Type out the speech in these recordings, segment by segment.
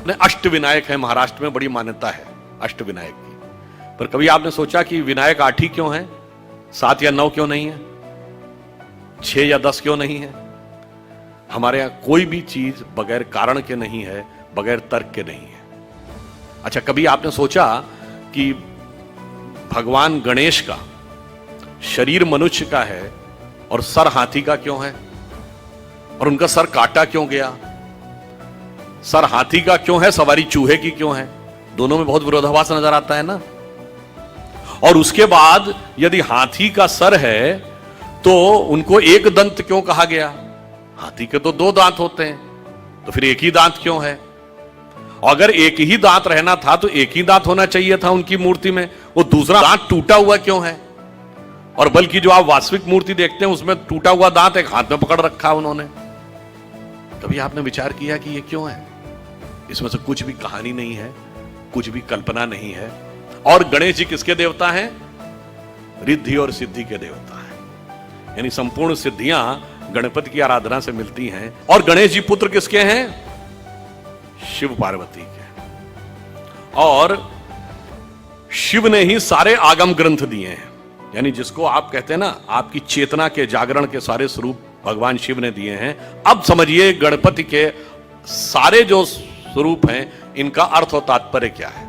अपने अष्ट विनायक हैं, महाराष्ट्र में बड़ी मान्यता है अष्ट विनायक की। पर कभी आपने सोचा कि विनायक 8 ही क्यों है, 7 या 9 क्यों नहीं है, 6 या 10 क्यों नहीं है? हमारे यहां कोई भी चीज बगैर कारण के नहीं है, बगैर तर्क के नहीं है। अच्छा, कभी आपने सोचा कि भगवान गणेश का शरीर मनुष्य का है और सर हाथी का क्यों है? और उनका सर काटा क्यों गया? सर हाथी का क्यों है, सवारी चूहे की क्यों है? दोनों में बहुत विरोधाभास नजर आता है ना। और उसके बाद यदि हाथी का सर है तो उनको एक दंत क्यों कहा गया? हाथी के तो 2 दांत होते हैं, तो फिर एक ही दांत क्यों है? और अगर एक ही दांत रहना था तो एक ही दांत होना चाहिए था उनकी मूर्ति में, वो दूसरा दांत टूटा हुआ क्यों है? और बल्कि जो आप वास्तविक मूर्ति देखते हैं उसमें टूटा हुआ दांत एक हाथ में पकड़ रखा उन्होंने। कभी आपने विचार किया कि ये क्यों है? इसमें से कुछ भी कहानी नहीं है, कुछ भी कल्पना नहीं है। और गणेश जी किसके देवता हैं? रिद्धि और सिद्धि के देवता हैं, यानी संपूर्ण सिद्धियां गणपति की आराधना से मिलती हैं। और गणेश जी पुत्र किसके हैं? शिव पार्वती के। और शिव ने ही सारे आगम ग्रंथ दिए हैं, यानी जिसको आप कहते हैं ना, आपकी चेतना के जागरण के सारे स्वरूप भगवान शिव ने दिए हैं। अब समझिए गणपति के सारे जो स्वरूप हैं इनका अर्थ और तात्पर्य क्या है।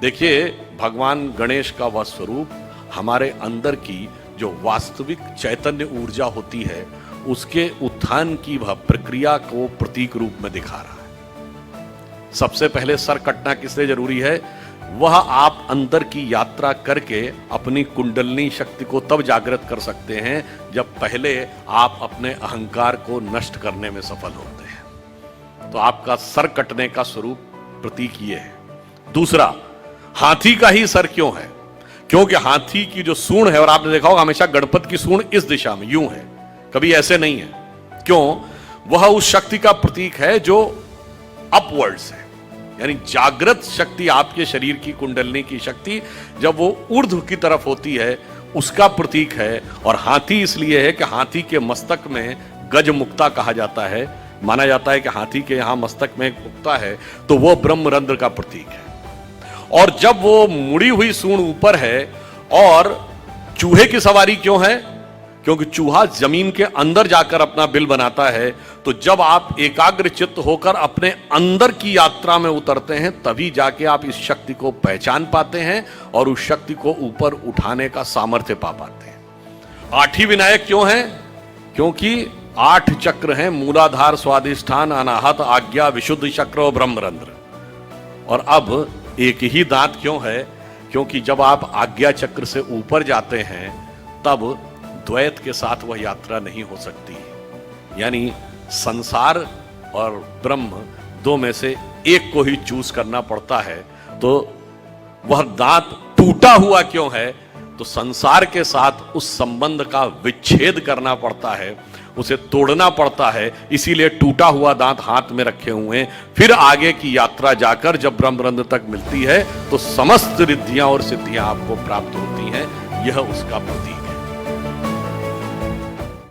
देखिए, भगवान गणेश का वह स्वरूप हमारे अंदर की जो वास्तविक चैतन्य ऊर्जा होती है उसके उत्थान की वह प्रक्रिया को प्रतीक रूप में दिखा रहा है। सबसे पहले सर कटना किस लिए जरूरी है? वह आप अंदर की यात्रा करके अपनी कुंडलनी शक्ति को तब जागृत कर सकते हैं जब पहले आप अपने अहंकार को नष्ट करने में सफल होते हैं। तो आपका सर कटने का स्वरूप प्रतीक ये है। दूसरा, हाथी का ही सर क्यों है? क्योंकि हाथी की जो सूंड है, और आपने देखा होगा हमेशा गणपति की सूंड इस दिशा में यूं है, कभी ऐसे नहीं है। क्यों? वह उस शक्ति का प्रतीक है जो अपवर्ड्स है, यानी जागृत शक्ति, आपके शरीर की कुंडलनी की शक्ति जब वो ऊर्ध्व की तरफ होती है उसका प्रतीक है। और हाथी इसलिए है कि हाथी के मस्तक में गज मुक्ता कहा जाता है। माना जाता है कि हाथी के यहां मस्तक में एक मुक्ता है, तो वो ब्रह्मरंध्र का प्रतीक है। और जब वो मुड़ी हुई सूंड ऊपर है, और चूहे की सवारी क्यों है? क्योंकि चूहा जमीन के अंदर जाकर अपना बिल बनाता है। तो जब आप एकाग्र चित्त होकर अपने अंदर की यात्रा में उतरते हैं तभी जाके आप इस शक्ति को पहचान पाते हैं और उस शक्ति को ऊपर उठाने का सामर्थ्य पा पाते हैं। 8 ही विनायक क्यों हैं? क्योंकि 8 चक्र हैं, मूलाधार, स्वाधिष्ठान, अनाहत, आज्ञा, विशुद्ध चक्र और ब्रह्मरंध्र। और अब एक ही दांत क्यों है? क्योंकि जब आप आज्ञा चक्र से ऊपर जाते हैं तब द्वैत के साथ वह यात्रा नहीं हो सकती, यानी संसार और ब्रह्म 2 में से एक को ही चूज करना पड़ता है। तो वह दांत टूटा हुआ क्यों है? तो संसार के साथ उस संबंध का विच्छेद करना पड़ता है, उसे तोड़ना पड़ता है। इसीलिए टूटा हुआ दांत हाथ में रखे हुए हैं। फिर आगे की यात्रा जाकर जब ब्रह्मरंध्र तक मिलती है तो समस्त रिद्धियां और सिद्धियां आपको प्राप्त होती हैं। यह उसका प्रतीक है।